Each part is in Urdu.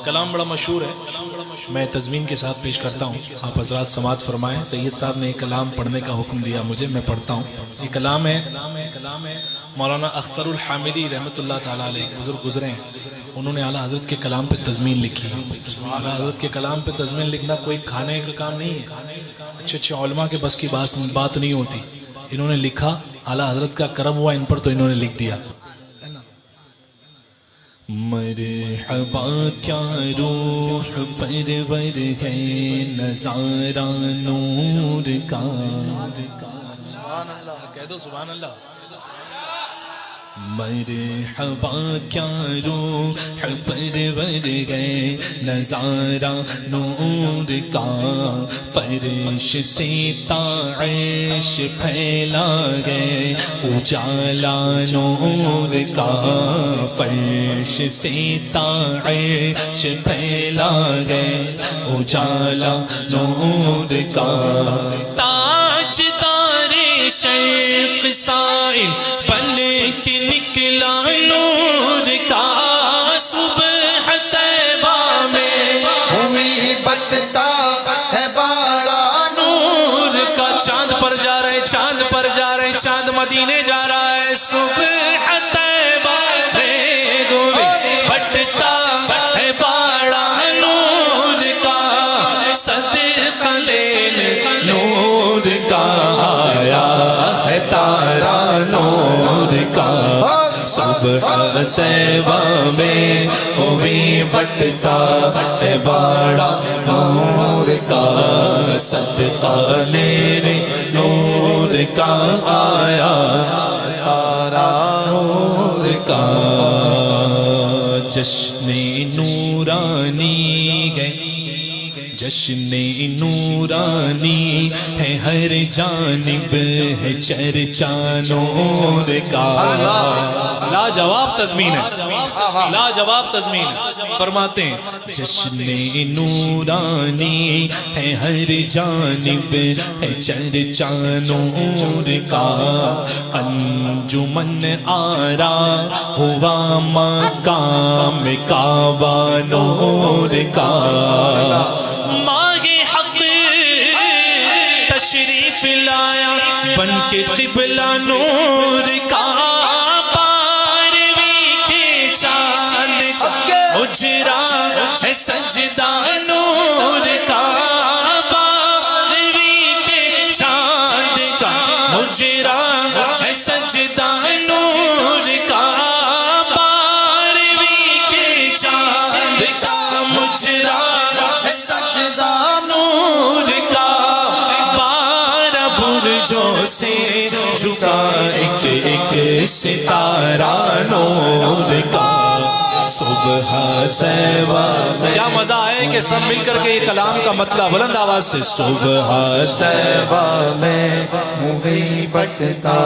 کلام بڑا مشہور ہے، میں تزمین کے ساتھ پیش کرتا ہوں، آپ حضرات سماعت فرمائیں۔ سید صاحب نے ایک کلام پڑھنے کا حکم دیا مجھے، میں پڑھتا ہوں۔ یہ کلام ہے مولانا اختر الحامدی رحمۃ اللہ تعالیٰ علیہ، بزرگ گزرے ہیں، انہوں نے اعلیٰ حضرت کے کلام پہ تزمین لکھی ہے۔ اعلیٰ حضرت کے کلام پہ تزمین لکھنا کوئی کھانے کا کام نہیں ہے، اچھے اچھے علماء کے بس کی بات نہیں ہوتی۔ انہوں نے لکھا، اعلیٰ حضرت کا کرم ہوا ان پر تو انہوں نے لکھ دیا۔ مرحبا کیا روح پرور ہے نظارہ نور کا، سبحان اللہ، کہہ دو سبحان اللہ۔ مرحبا کیا روح پرور ہے نظارہ نور کا، فرش سے عرش پھیلا گئے اجالا نور کا، فرش سے عرش پھیلا گئے اجالا نور کا، تاجدار شرق سائل بن کے نکلا نور کا، صبح طیبہ میں ہوئی بتتا ہے باڑا نور کا، چاند پر جا رہے چاند پر جا رہے چاند مدینے جا رہا ہے، صبح طیبہ میں گوئی بٹتا ہے باڑا نور کا، صدقہ لینے نور کا آیا ہے تارا نور کا، صبح طیبہ میں ہوئی بٹتا ہے باڑا نور کا، صدقہ لینے نور کا آیا تارا نور کا، جشن نورانی ہے جشن نورانی ہے ہر جانب ہے چرچا نور کا، لاجواب تزمین ہے، لاجواب تزمین ہے۔ فرماتے ہیں جشن نورانی ہے ہر جانب ہے چرچا نور کا، انجمن آرا ہوا مقام کعبہ نور کا، ماہ حق تشریف لایا بن کے قبلہ نور کا، بارویں کے چاند اجرا ہے سجدہ نور کا، بارویں کے چاند کا اجرا ہے سجدہ نور کا، بارویں کے چاند کا مجرا سجدہ نور کا، بارہ برجوں سے جھکا ایک ایک ستارہ نور کا، صبح طیبہ میں کیا مزہ ہے کہ سب مل کر کے یہ کلام کا مطلب بلند آواز سے، صبح طیبہ میں ہوئی بٹتا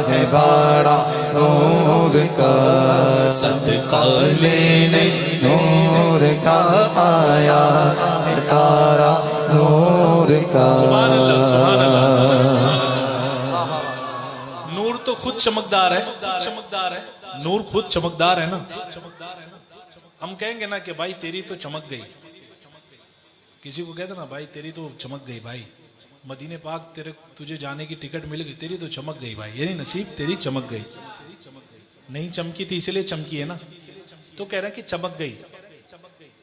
ہے باڑا نور کا، صدقہ لینے نور کا آیا ہے تارا نور کا، سبحان اللہ سبحان اللہ۔ نور تو خود چمکدار ہے، نور خود چمکدار ہے نا، ہم کہیں گے نا کہ بھائی تیری تو چمک گئی، کسی کو کہتے نا بھائی تیری تو چمک گئی، بھائی مدینے پاک تجھے جانے کی ٹکٹ مل گئی، تیری تو چمک گئی بھائی، یعنی نصیب تیری چمک گئی، نہیں چمکی تھی اس لیے چمکی ہے نا، تو کہہ رہا ہے کہ چمک گئی،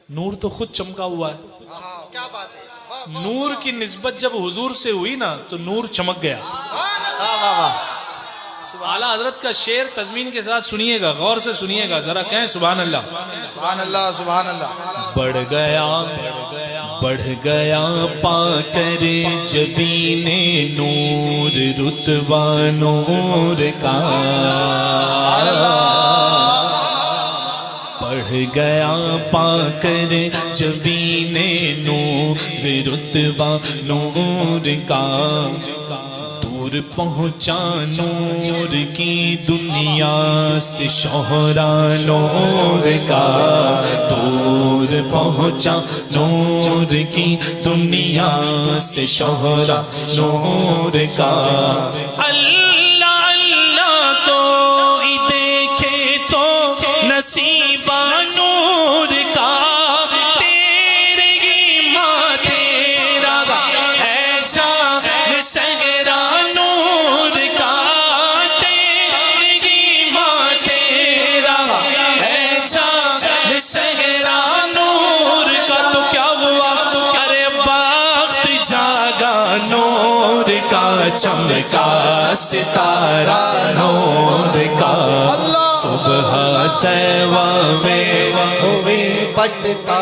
نور تو خود چمکا ہوا ہے، کیا بات ہے، نور کی نسبت جب حضور سے ہوئی نا تو نور چمک گیا۔ اعلیٰ حضرت کا شعر تزمین کے ساتھ سنیے گا، غور سے سنیے گا، ذرا کہیں سبحان اللہ سبحان اللہ سبحان اللہ۔ بڑھ گیا پا کر جبین نور رتبہ نور کا، بڑھ گیا پا کر جبین نور رتبہ نور کا، دور پہنچا نور کی دنیا سے شہرا نور کا، دور پہنچا نور کی دنیا سے شہرا نور کا، اللہ اللہ کوئی دیکھے تو نصیبہ نور کا، چمکا ستارہ نور کا صبح طیبہ میں ہوئی بٹتا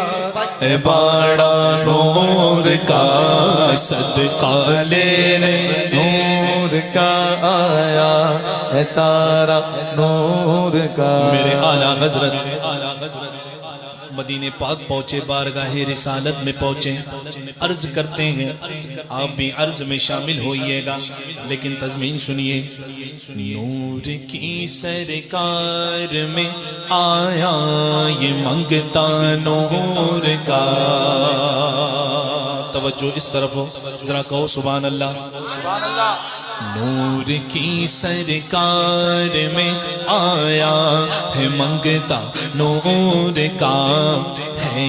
باڑا نور کا صدقہ لینے نور کا آیا ہے تارا نور کا میرے اعلیٰ حضرت مدینے پاک پہنچے بارگاہ رسالت میں پہنچے عرض کرتے ہیں آپ بھی عرض میں شامل ہوئیے گا لیکن تضمین سنیے نور کی سرکار میں آیا یہ منگتا نور کا توجہ اس طرف ہو ذرا کہو سبحان اللہ سبحان اللہ نور کی سرکار میں آیا ہے منگتا نور کا ہے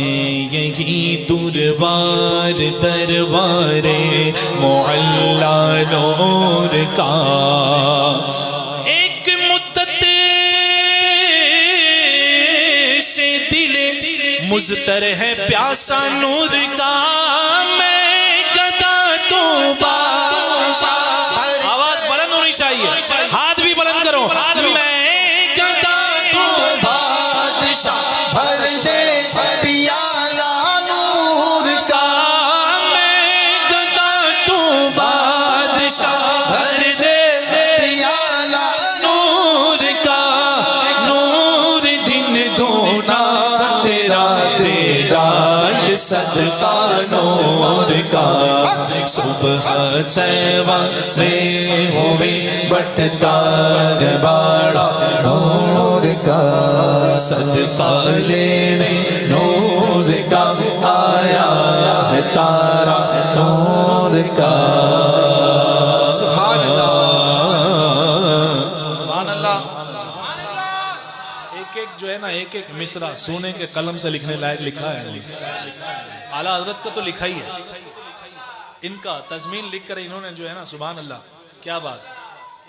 یہی دربار دربار معلا نور کا ایک مدت سے دل مضطر ہے پیاسا نور کا میں گدا تو آواز بلند ہونی چاہیے ہاتھ بھی بلند کرو میں گدا تو بادشاہ بھر سے پیالہ نور کا میں گدا تو بادشاہ بھر سے پیالہ نور کا نور دن دھونا تیرا دیدار صدقہ نور کا صبح طیبہ میں ہوئی بٹتا باڑا نور کا صدقہ لینے نور کا آیا ہے تارا نور کا سبحان اللہ سبحان اللہ ایک ایک جو ہے نا ایک ایک مصرع سونے کے قلم سے لکھنے لائق لکھا ہے اعلیٰ حضرت کا تو لکھا ہی ہے ان کا تضمین لکھ کر انہوں نے جو ہے نا سبحان اللہ کیا بات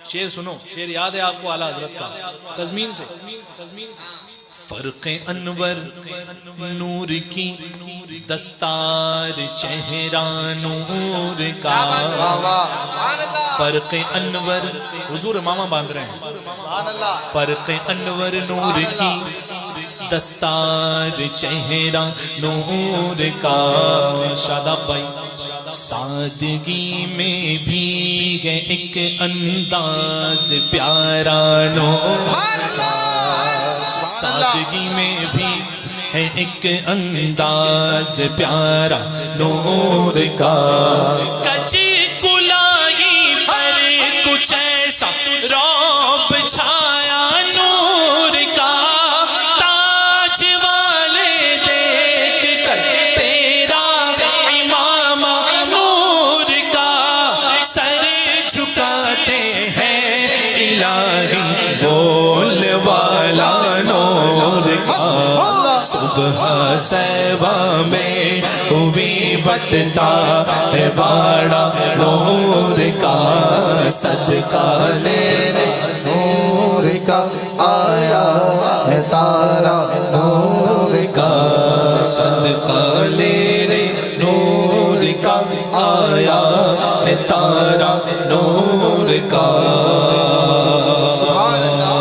شعر سنو شعر یاد ہے آپ کو اعلیٰ حضرت کا تضمین سے فرق انور نور کی دستار چہرہ نور کا فرق انور حضور ماما باندھ رہے ہیں فرق انور نور کی دستار چہرہ نور کا شاداب بھائی سادگی میں بھی ہے ایک انداز پیارا نور سادگی میں بھی ہے ایک انداز پیارا نور کا کچی کلائی پر کچھ ایسا رعب چھایا نور کا تاج والے دیکھ کر تیرا امام نور کا سر جھکاتے ہیں الہی بول والا نور کا صبح طیبہ میں ہوئی بٹتا باڑا نور کا صدقہ لینے نور کا آیا ہے تارا نور کا صدقہ لینے نور کا آیا ہے تارا نور کا سبحان اللہ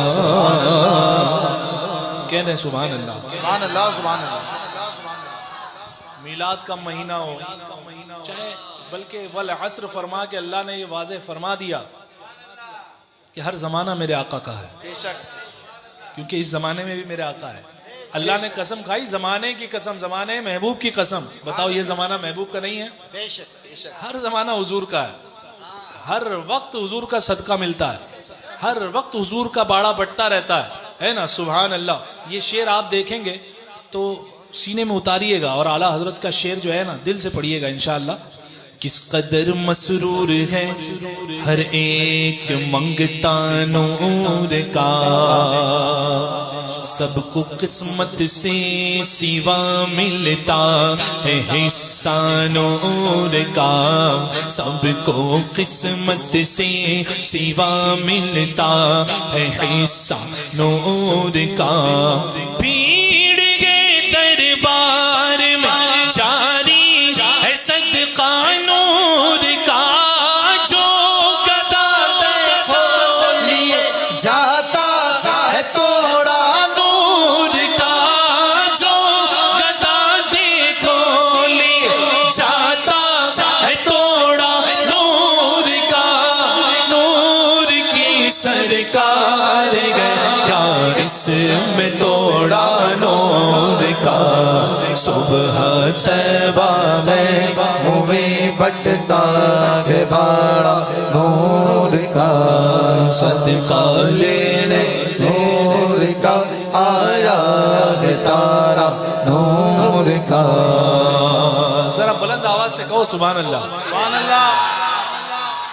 کہنے سبحان اللہ سبحان اللہ سبحان اللہ میلاد کا مہینہ ہو چاہے بلکہ والعصر فرما کے اللہ نے یہ واضح فرما دیا کہ ہر زمانہ میرے آقا کا ہے بے شک کیونکہ اس زمانے میں بھی میرے آقا ہے اللہ نے قسم کھائی زمانے کی قسم زمانے محبوب کی قسم بتاؤ یہ زمانہ محبوب کا نہیں ہے بے شک بے شک ہر زمانہ حضور کا ہے ہر وقت حضور کا صدقہ ملتا ہے ہر وقت حضور کا باڑا بٹتا رہتا ہے نا سبحان اللہ یہ شعر آپ دیکھیں گے تو سینے میں اتاریے گا اور اعلیٰ حضرت کا شعر جو ہے نا دل سے پڑھیے گا انشاءاللہ کس قدر مسرور ہے ہر ایک منگتا نور کا سب کو قسمت سے سوا ملتا ہے حصہ نور کا سب کو قسمت سے سوا ملتا ہے حصہ نور کا بھیڑ کے دربار میں جاری ہے صدقہ نور کا جو سار گئے کیا اس میں توڑا نور کا صبح طیبہ میں ہوئے بٹتا ہے باڑا نور کا صدقہ لینے نور کا آیا ہے تارا نور کا ذرا بلند آواز سے کہو سبحان اللہ سبحان اللہ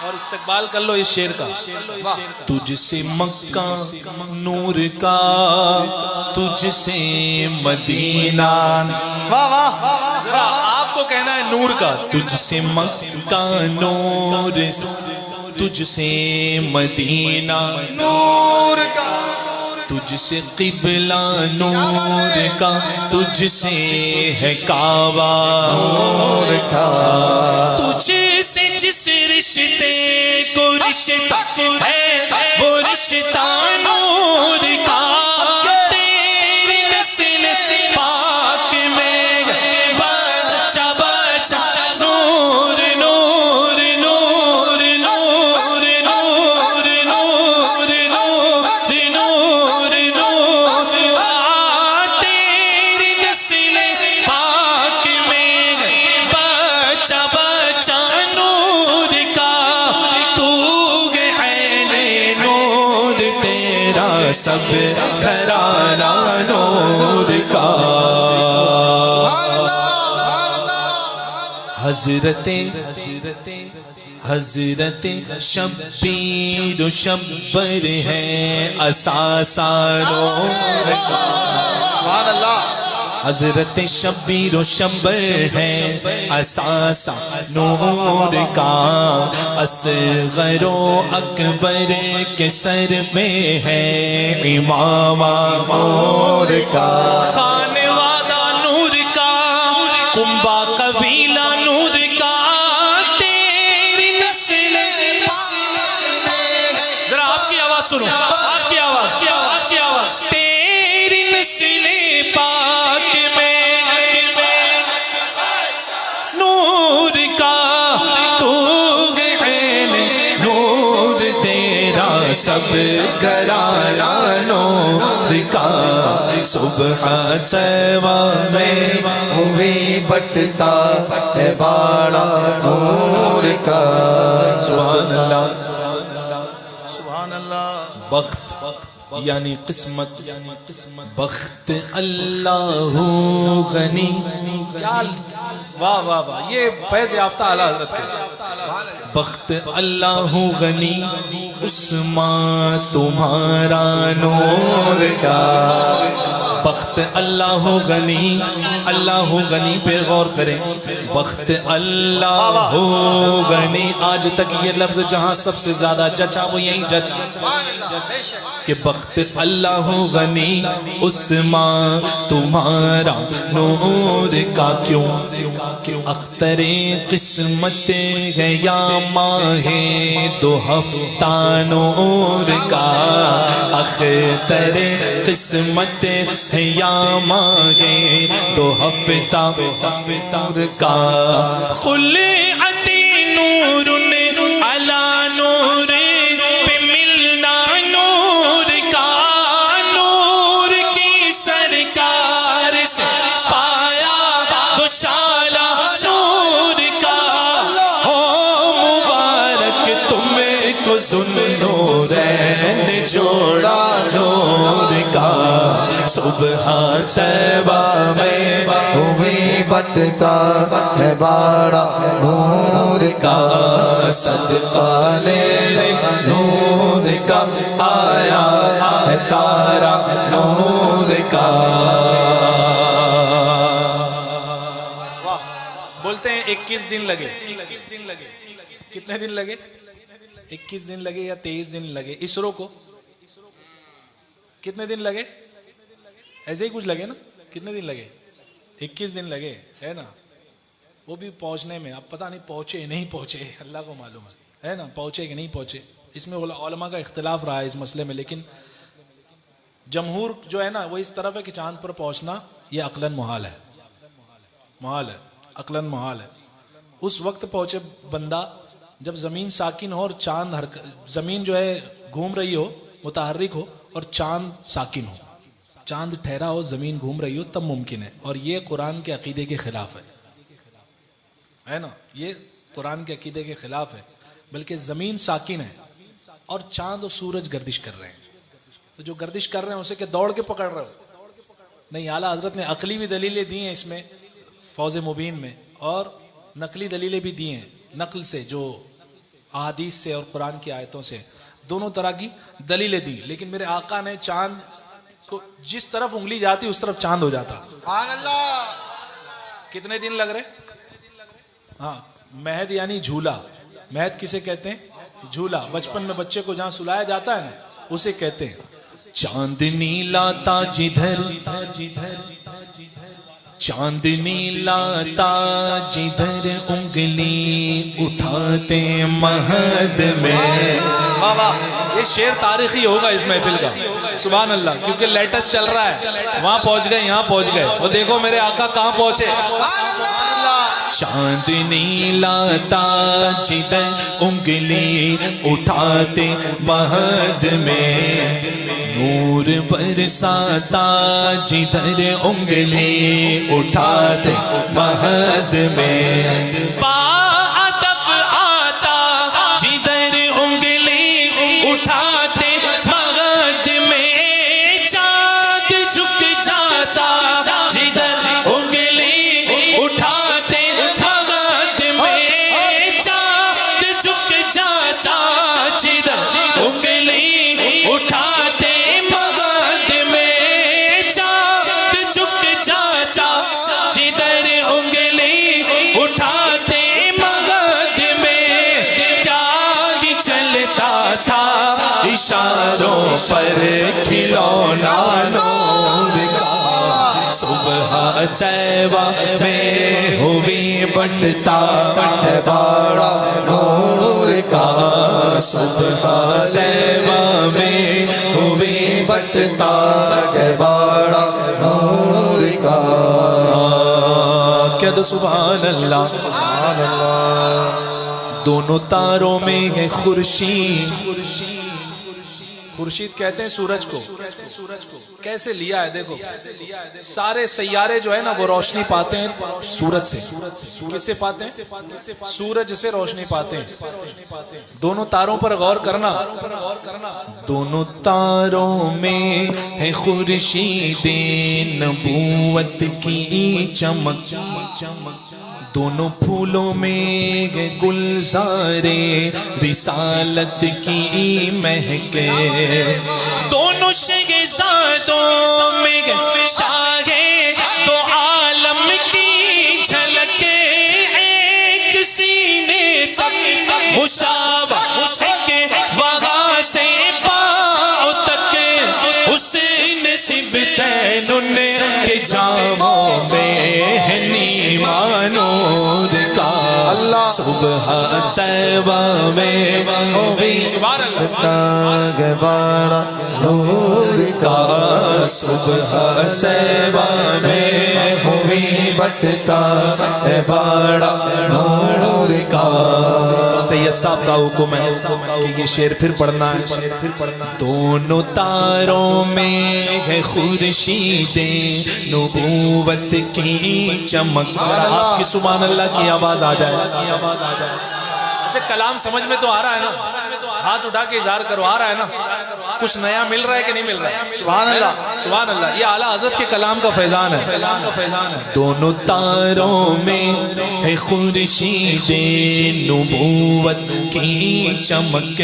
اور استقبال کر لو اس شعر کا تجھ سے مکہ نور کا تجھ سے مدینہ ذرا آپ کو کہنا ہے نور کا تجھ سے مکہ نور تجھ سے مدینہ نور کا تجھ سے قبلہ نور کا تجھ سے ہے کعبہ نور کا تجھ سے جس رشتے کو رشتہ ہے وہ رشتہ نور کا تیری نسل پاک میں بچہ بچہ نور نور نور نور نور نور نور نور تیری نسل پاک میں بچہ بچہ نور کا تو عین نور تیرا سب گھرانہ نور کا حضرت شبیر و شبر ہیں اساسہ نور کا سبحان اللہ حضرت شبیر و شبر ہیں اساسہ نور کا اصغر و اکبر کے سر میں ہے امامہ نور کا خانوادہ نور کا کنبہ قبیلہ نور کا تیری نسل ذرا آپ کی آواز سنو آپ کی آواز تیری نسل پاک میں نور کا تو عین نور تیرا سب گھرانہ نور کا صبح طیبہ میں ہوئے بٹتا ہے باڑا نور کا سبحان اللہ سبحان اللہ بخت یعنی قسمت بخت اللہ غنی کیا واہ واہ واہ یہ فیض یافتہ اعلی حضرت کے بخت اللہ غنی عثمان تمہارا نور کا بخت اللہ غنی پہ غور کریں بخت اللہ غنی آج تک یہ لفظ جہاں سب سے زیادہ جچا وہ یہی جچا کہ بخت اللہ غنی عثمان تمہارا نور کا کیوں اختر قسمت ہے یا ماہ دو ہفتہ نور کا اختر قسمت ہے یا ماہ دو ہفتہ نور کا خلعت نور علی نور پہ ملنا نور کا نور کی سرکار سے پایا دوشالہ نور کا ہو مبارک تم کو ذوالنورین جوڑا نور کا صبح طیبہ میں ہوئے بٹتا ہے باڑا نور کا صدقہ لینے نور کا آیا ہے تارا نور کا بولتے ہیں 21 دن لگے کتنے دن لگے 21 دن لگے یا 23 دن لگے اسرو کو کتنے دن لگے ایسے ہی کچھ لگے نا کتنے دن لگے 21 دن لگے ہے نا وہ بھی پہنچنے میں اب پتہ نہیں پہنچے نہیں پہنچے اللہ کو معلوم ہے نا پہنچے کہ نہیں پہنچے اس میں علماء کا اختلاف رہا ہے اس مسئلے میں لیکن جمہور جو ہے نا وہ اس طرف ہے کہ چاند پر پہنچنا یہ عقلاً محال ہے عقلاً محال ہے اس وقت پہنچے بندہ جب زمین ساکن ہو اور چاند زمین جو ہے گھوم رہی ہو متحرک ہو اور چاند ساکن ہو، چاند ٹھہرا ہو، زمین گھوم رہی ہو، تب ممکن ہے. اور یہ قرآن کے عقیدے کے خلاف ہے نا، یہ قرآن کے عقیدے کے خلاف ہے. بلکہ زمین ساکن ہے اور چاند اور سورج گردش کر رہے ہیں. تو جو گردش کر رہے ہیں اسے کہ دوڑ کے پکڑ رہے ہو؟ نہیں. اعلیٰ حضرت نے عقلی بھی دلیلیں دی ہیں اس میں فوز مبین میں، اور نقلی دلیلیں بھی دی ہیں، نقل سے، جو احادیث سے اور قرآن کی آیتوں سے، دونوں طرح کی دلیلیں دی. لیکن میرے آقا نے چاند کو جس طرف انگلی جاتی اس طرف چاند ہو جاتا. سبحان اللہ. کتنے دن لگ رہے؟ ہاں. مہد یعنی جھولا. مہد کسے کہتے ہیں؟ جھولا. بچپن میں بچے کو جہاں سلایا جاتا ہے نا اسے کہتے ہیں. چاندنی لاتا جدھر، چاندنی لاتا جدھر انگلی اٹھاتے مہد میں. یہ شعر تاریخی ہوگا اس محفل کا. سبحان اللہ. کیونکہ لیٹسٹ چل رہا ہے، وہاں پہنچ گئے، یہاں پہنچ گئے. اور دیکھو میرے آقا کہاں پہنچے. چاندنی لاتا جدھر انگلی اٹھاتے مہد میں، نور برساتا جدھر انگلی اٹھاتے مہد میں، باادب آتا جدھر انگلی اٹھاتے مہد میں، چاند جھک جاتا جدھر انگلی اٹھاتے مہد میں، چاند جھک جاتا جدھر انگلی اٹھاتے مہد میں، چاند جھک جاتا جدھر انگلی اٹھاتے مہد میں. کیا ہی چلتا تھا اشاروں پر کھلونا نور کا، صبح طیبہ میں ہوئی بٹتا ہے باڑا نور کا، صبح طیبہ میں ہوئی بٹتا ہے باڑا نور کا. کہہ دو سبحان اللہ. سبحان اللہ. دونوں تاروں میں ہے خورشید. خورشید کہتے ہیں سورج کو. کیسے لیا ہے دیکھو، سارے سیارے جو ہے نا وہ روشنی پاتے ہیں سورج سے. کس سے پاتے ہیں؟ سورج سے روشنی پاتے ہیں. دونوں تاروں پر غور کرنا. دونوں تاروں میں ہے خورشید نبوت کی چمک، دونوں پھولوں میں ہے گلزار رسالت کی مہک، دونوں شہزادوں میں ہے شاہ دو عالم کی جھلک، ایک سینے تک مشابہ ایک وہاں سے پاؤں تک، حسن سبتین ان کے جاموں میں ہے نیما نور کا. اللہ. صبح طیبہ میں ہوئی بٹتا باڑا نور کا، صبح طیبہ میں ہوئی بٹتا ہے باڑا نور کا. سید صاحب کا حکم ہے کہ یہ شعر پھر پڑھنا ہے. دونوں تاروں میں ہے خورشید نبوت کی چمک. آپ کی سبحان اللہ کی آواز آ جائے. اچھا کلام سمجھ میں تو آ رہا ہے نا؟ ہاتھ اٹھا کے اظہار کرو. آ رہا ہے نا؟ کچھ نیا مل رہا ہے کہ نہیں مل رہا ہے؟ سبحان اللہ. سبحان اللہ. یہ اعلیٰ حضرت کے کلام کا فیضان ہے. دونوں تاروں میں ہے خورشید نبوت کی چمک،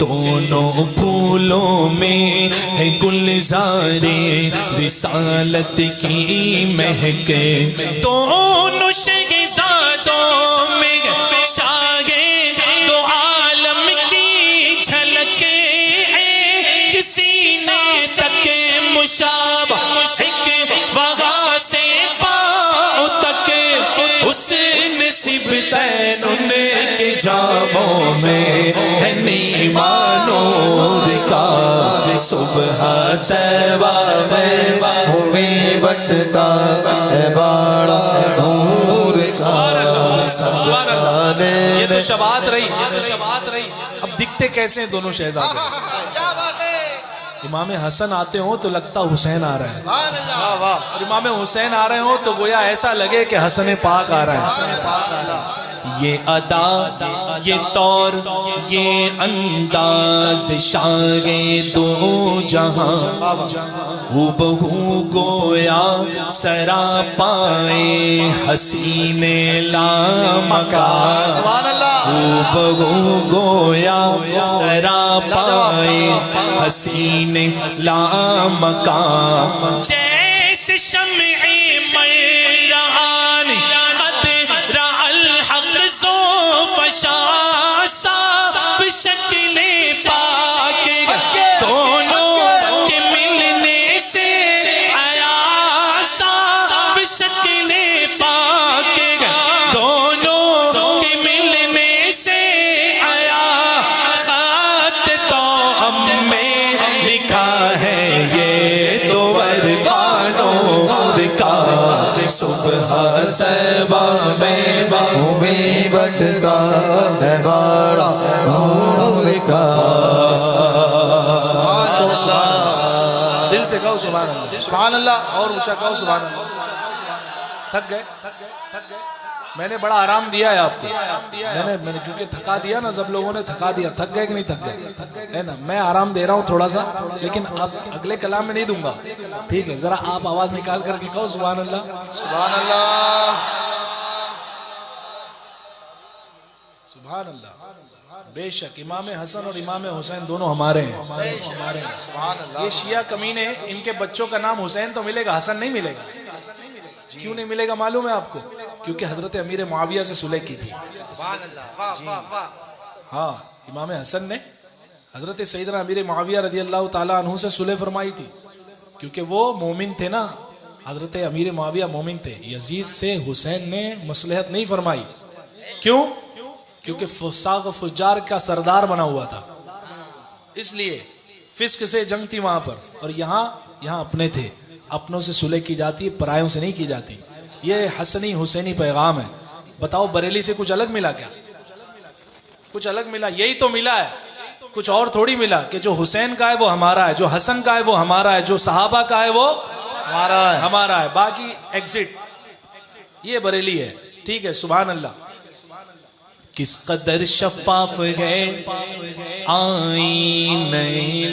دونوں پھولوں میں ہے گلزار رسالت کی مہک، دونوں شہزادوں میں شاہ دو عالم کی جھلک، ایک سینے تک مشابہ ایک وہاں سے پاؤں تک، حسن سبتین ان کے جاموں میں ہے نیما نور کا. صبح طیبہ میں ہوئی بٹتا ہے باڑا نور کا. یہ تو شباہت رہی. اب دکھتے کیسے ہیں دونوں شہزادے؟ کیا بات ہے. امام حسن آتے ہوں تو لگتا حسین آ رہا ہے، سبحان اللہ اور امام حسین آ رہے ہوں تو گویا ایسا لگے کہ حسن پاک آ رہا ہے۔ یہ ادا، یہ طور، یہ انداز شاگے دو جہاں، ہو بہو گویا سرا پائے حسین لامکان، سبحان اللہ ہو بہو گویا سرا پائے حسین لامکان، جیسے شمع مرہان قد رأى الحق ذوفشا، صاف شکل پاک دونوں کے ملنے سے آیا، صاف شکل پاک دونوں کے ملنے سے آیا، خط تو ہم میں لکھا ہے یہ تو ورقانوں کا، صبح صبا میں بٹتا ہے بڑا نور کا، دل سے کہو سبحان اللہ، سبحان اللہ اور اونچا کہو سبحان اللہ۔ تھک گئے؟ میں نے بڑا آرام دیا ہے آپ کو، میں نے کیونکہ تھکا دیا نا، سب لوگوں نے تھکا دیا۔ تھک گئے کہ نہیں تھک گئے؟ ہے نا، میں آرام دے رہا ہوں تھوڑا سا، لیکن اب اگلے کلام میں نہیں دوں گا، ٹھیک ہے؟ ذرا آپ آواز نکال کر کے کہو سبحان اللہ، سبحان اللہ سبحان اللہ۔ بے شک امام حسن اور امام حسین دونوں ہمارے ہیں، سبحان اللہ۔ یہ شیعہ کمینے، ان کے بچوں کا نام حسین تو ملے گا، حسن نہیں ملے گا۔ کیوں نہیں ملے گا معلوم ہے آپ کو؟ کیونکہ حضرت امیر معاویہ سے صلح کی تھی۔ سبحان اللہ واہ واہ واہ۔ ہاں، امام حسن نے حضرت سیدنا امیر معاویہ رضی اللہ تعالیٰ عنہ سے صلح فرمائی تھی، کیونکہ وہ مومن تھے نا، حضرت امیر معاویہ مومن تھے۔ یزید سے حسین نے مصلحت نہیں فرمائی، کیوں؟ کیونکہ فساق و فجار کا سردار بنا ہوا تھا، اس لیے فسق سے جنگ تھی وہاں پر، اور یہاں اپنے تھے، اپنوں سے صلح کی جاتی ہے، پرایوں سے نہیں کی جاتی۔ یہ حسنی حسینی پیغام ہے۔ بتاؤ بریلی سے کچھ الگ ملا کیا؟ کچھ الگ ملا؟ یہی تو ملا ہے، کچھ اور تھوڑی ملا کہ جو حسین کا ہے وہ ہمارا ہے، جو حسن کا ہے وہ ہمارا ہے، جو صحابہ کا ہے وہ ہمارا ہے، باقی ایگزٹ۔ یہ بریلی ہے، ٹھیک ہے؟ سبحان اللہ۔ کس قدر شفاف ہے آئینہ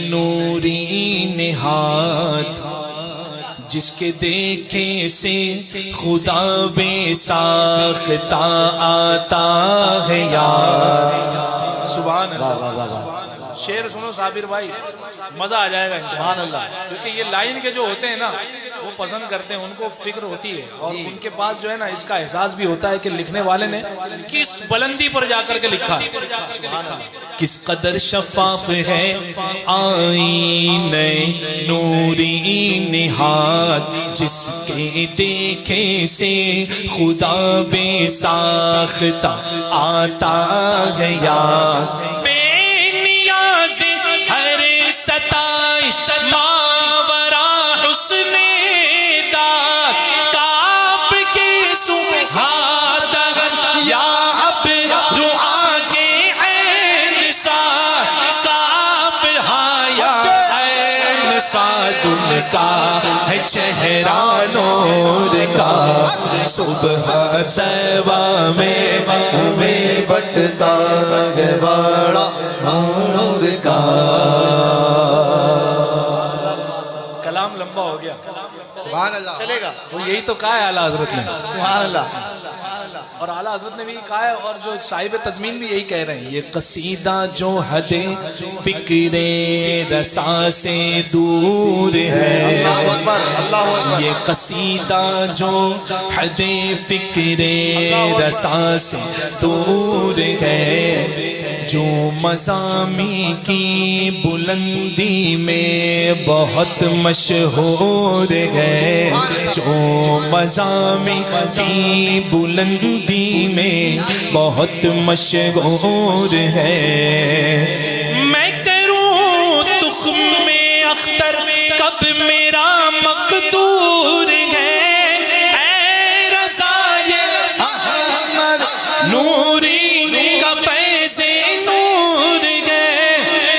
نوری نہاد، جس کے دیکھے سے خدا بے ساختہ آتا ہے یار۔ سبحان اللہ۔ شعر سنو صابر بھائی، مزہ آ جائے گا سبحان اللہ، کیونکہ یہ لائن کے جو ہوتے ہیں نا وہ پسند کرتے ہیں، ان کو فکر ہوتی ہے، اور ان کے پاس جو ہے نا اس کا احساس بھی ہوتا ہے کہ لکھنے والے نے کس بلندی پر جا کر کے لکھا ہے۔ کس قدر شفاف ہے آئینہ نوری نہاد، جس کے دیکھے سے خدا بے ساختہ آتا ہے یاد، ستائش ماورا حسن داد، کاف کے سبحات یا اب دعا کے عین صاف ہایا عین ساد، ان کا ہے چہرہ نور کا، صبح صبا میں بٹتا ہے بڑا نور کا۔ کلام لمبا ہو گیا، سبحان اللہ چلے گا، وہ یہی تو کہا ہے اعلیٰ حضرت نے، سبحان اللہ۔ اور اعلیٰ حضرت نے بھی کہا ہے، اور جو صاحب تضمین بھی یہی کہہ رہے ہیں، یہ قصیدہ جو حد فکر رسا سے دور ہے، یہ قصیدہ جو حد فکر رسا سے دور ہے، جو مضامی کی بلندی میں بہت مشہور ہے، جو مضامی کی بلندی میں بہت مشہور ہے، میں کروں تخم میں اختر کب میرا مقدور ہے، اے رضائے احمد نوری کا فیض نور ہے،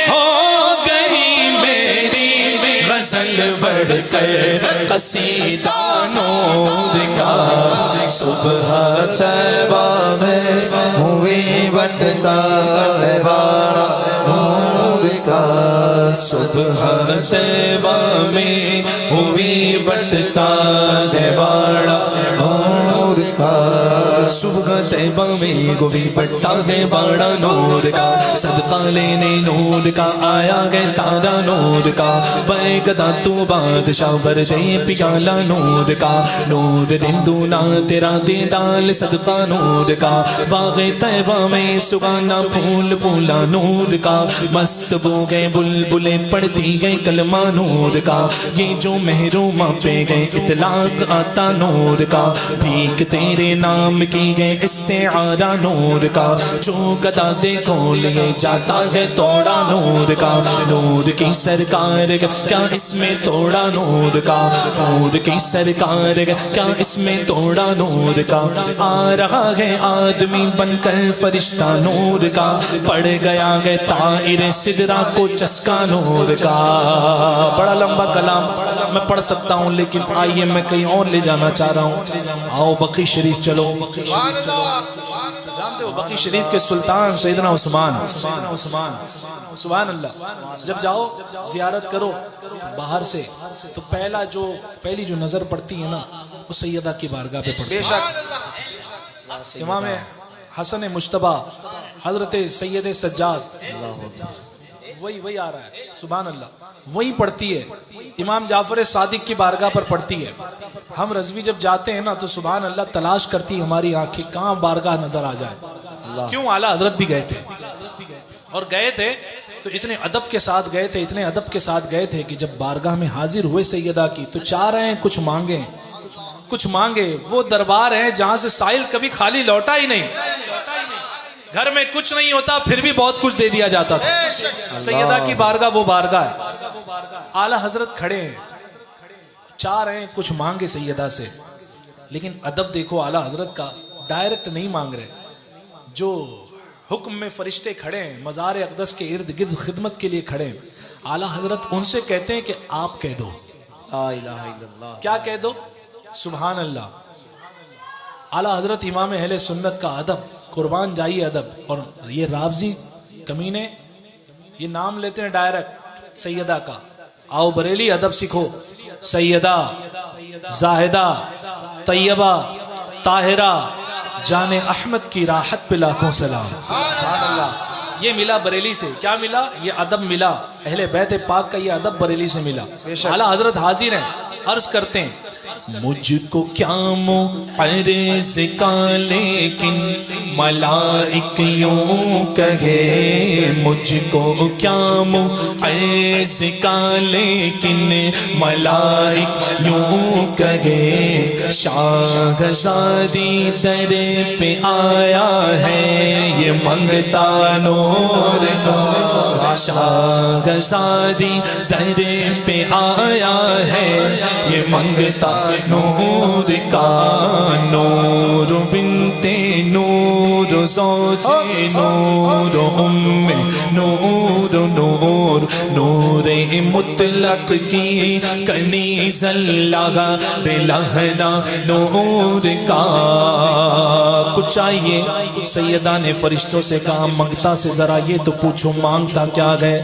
ہو گئی میری کر قصیدہ نور کا صبح طیبہ میں ہوئی بٹتا دیواڑا نور کا صبح طیبہ میں ہوئی بٹتا دیواڑا نور کا صبح طیبہ میں ہوئی بٹتا دیواڑا نور کا صدقہ لینے نور کا آیا گئے تارا نور کا بے گدا تو بادشاہ بر دے پیالہ نور کا نور دن دونا تیرا دے ڈال صدقہ نور کا باغ طیبہ میں سگانا پھول پھولا نور کا مست بو گئے بلبلیں پڑھتی گئے کلمہ نور کا یہ جو محروم پہ گئے اطلاق آتا نور کا بھیک تیرے نام کی گئے استعارہ نور کا جو گدا دے کھول یہ جاتا ہے توڑا نور کا نور کی سرکار کیا اس میں توڑا نور کا نور کی سرکار کیا اس میں توڑا نور کا آ رہا ہے آدمی بن کر فرشتہ نور کا پڑ گیا ہے طائر سدرا کو چسکا نور کا بڑا لمبا کلام میں پڑھ سکتا ہوں لیکن آئیے میں کہیں اور لے جانا چاہ رہا ہوں آؤ بقی شریف چلو جانتے ہو بقی شریف کے سلطان سیدنا عثمان سبحان اللہ جب جاؤ زیارت کرو باہر سے تو پہلی جو نظر پڑتی ہے نا وہ سیدہ کی بارگاہ پہ پڑتی ہے امام حسن مجتبی حضرت سید سجاد وہی آ رہا ہے سبحان اللہ وہی پڑھتی ہے امام جعفر صادق کی بارگاہ پر پڑھتی ہے ہم رضوی جب جاتے ہیں نا تو سبحان اللہ تلاش کرتی ہماری آنکھیں کہاں بارگاہ نظر آ جائے کیوں اعلیٰ حضرت بھی گئے تھے اور گئے تھے تو اتنے ادب کے ساتھ گئے تھے کہ جب بارگاہ میں حاضر ہوئے سیدہ کی تو چاہ رہے ہیں کچھ مانگے وہ دربار ہے جہاں سے سائل کبھی خالی لوٹا ہی نہیں گھر میں کچھ نہیں ہوتا پھر بھی بہت کچھ دے دیا جاتا تھا سیدہ کی بارگاہ وہ بارگاہ ہے اعلیٰ حضرت کھڑے ہیں چاہ رہے ہیں کچھ مانگے سیدہ سے لیکن ادب دیکھو اعلیٰ حضرت کا ڈائریکٹ نہیں مانگ رہے جو حکم میں فرشتے کھڑے ہیں مزار اقدس کے ارد گرد خدمت کے لیے کھڑے ہیں اعلیٰ حضرت ان سے کہتے ہیں کہ آپ کہہ دو لا الہ الا اللہ کیا کہہ دو سبحان اللہ اعلیٰ حضرت امام اہل سنت کا ادب قربان جائیے ادب اور یہ رافضی کمینے یہ نام لیتے ہیں ڈائریکٹ سیدہ کا آؤ بریلی ادب سیکھو سیدہ زاہدہ طیبہ طاہرہ جان احمد کی راحت پہ لاکھوں سلام یہ ملا بریلی سے کیا ملا یہ ادب ملا اہل بیت پاک کا یہ ادب بریلی سے ملا اعلیٰ حضرت حاضر ہیں عرض کرتے ہیں مجھ کو کیا معرض کا لیکن ملائک یوں کہے مجھ کو کیا معرض کا لیکن ملائک یوں کہے شاہزادی در پہ آیا ہے یہ منگتا نور کا شاہزادی در پہ آیا ہے یہ منگتا نور کا نور بنت نور زوج نور ام نور نور نور مطلق کی کنیز اللہ بلہنا نور کا کچھ چاہیے سیدہ نے فرشتوں سے کہا منگتا سے ذرا یہ تو پوچھو مانگتا کیا گئے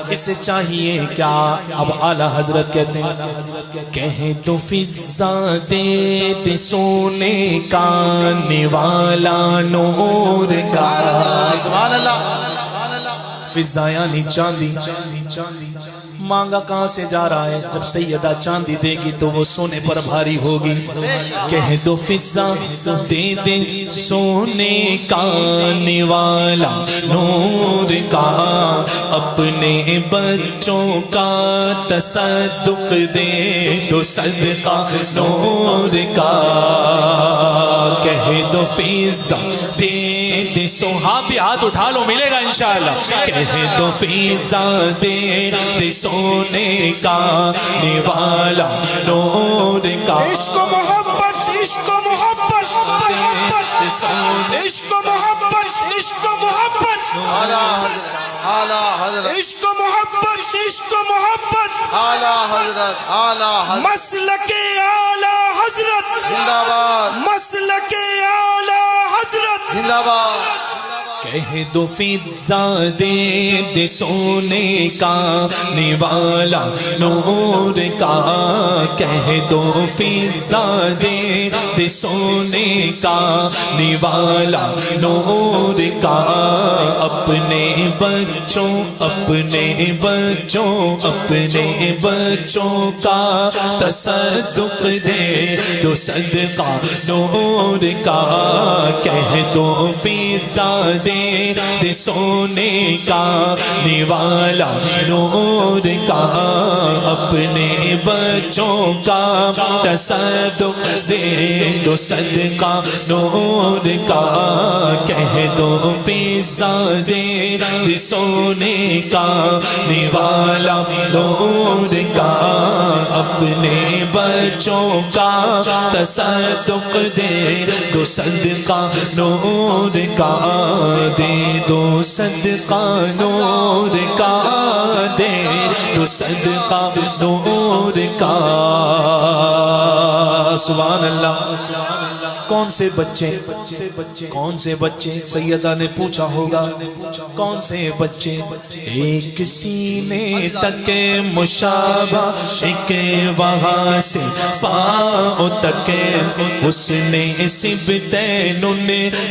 اسے چاہیے کیا اب اعلیٰ حضرت کہتے ہیں کہے تو فضا دے دے سونے کا نوالا نور کا سبحان اللہ فضا یعنی چاندی مانگا کہاں سے جا رہا ہے جب سیدہ چاندی دے گی تو وہ سونے پر بھاری ہوگی کہہ دو فضا دے دے سونے کا نوالا نور کا اپنے بچوں کا تصدق دے دو صدقہ نور کا کہہ دو فضا دے دے صحابی ہاتھ اٹھا لو ملے گا انشاءاللہ کہہ دو فضا دے دے سونے کا نوالا نور کا عشق و محبت عشق و محبت عشق و محبت عشق و محبت اعلی حضرت عشق و محبت عشق و محبت اعلی حضرت اعلی حضرت مسلک اعلی حضرت زندہ باد مسلک اعلی حضرت زندہ باد کہہ دو فضا دے دے سونے کا نوالا نور کا کہہ دو فضا دے دے سونے کا نوالا نور کا اپنے بچوں اپنے بچوں اپنے بچوں کا تصدق دے دو صدقہ نور کا کہہ دو فضا دے دے سونے کا نوالا نور کا اپنے بچوں کا تصدق دے دو صدقہ نور کا کہہ دو فضا دے دے سونے کا نوالا نور کا اپنے بچوں کا تصدق دے دو صدقہ نور کا دے دو صدقہ نور کا دے دو صدقہ نور کا سبحان اللہ کون سے بچے کون سے بچے سیدہ نے پوچھا ہوگا کون سے بچے ایک سینے تک مشابہ ایک وہاں سے پاؤں تک اس نے سبتین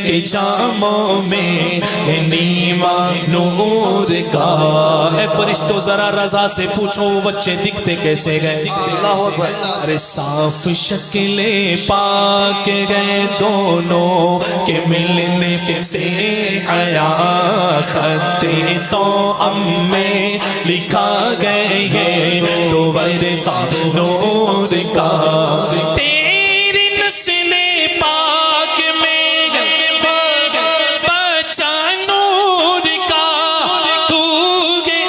کے جاموں میں نیما نور کا اے فرشتوں ذرا رضا سے پوچھو وہ بچے دکھتے کیسے گئے ارے صاف شکلیں پاک گئے دونوں کے ملنے سے آیا خط تو ام میں لکھا گئے یہ تو ورقہ نور کا تیری نسل پاک میں بچہ نور کا تو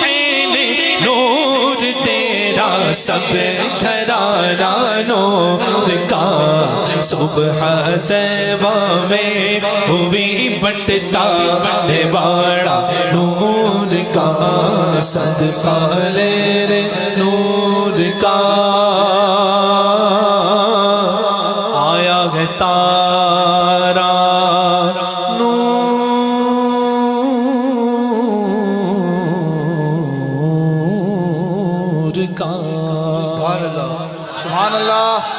عین نور تیرا سب گھرانہ نور کا صبح طیبہ میں ہوئی بٹتا باڑا نور کا صدقہ لے رے نور کا آیا ہے تارا سبحان اللہ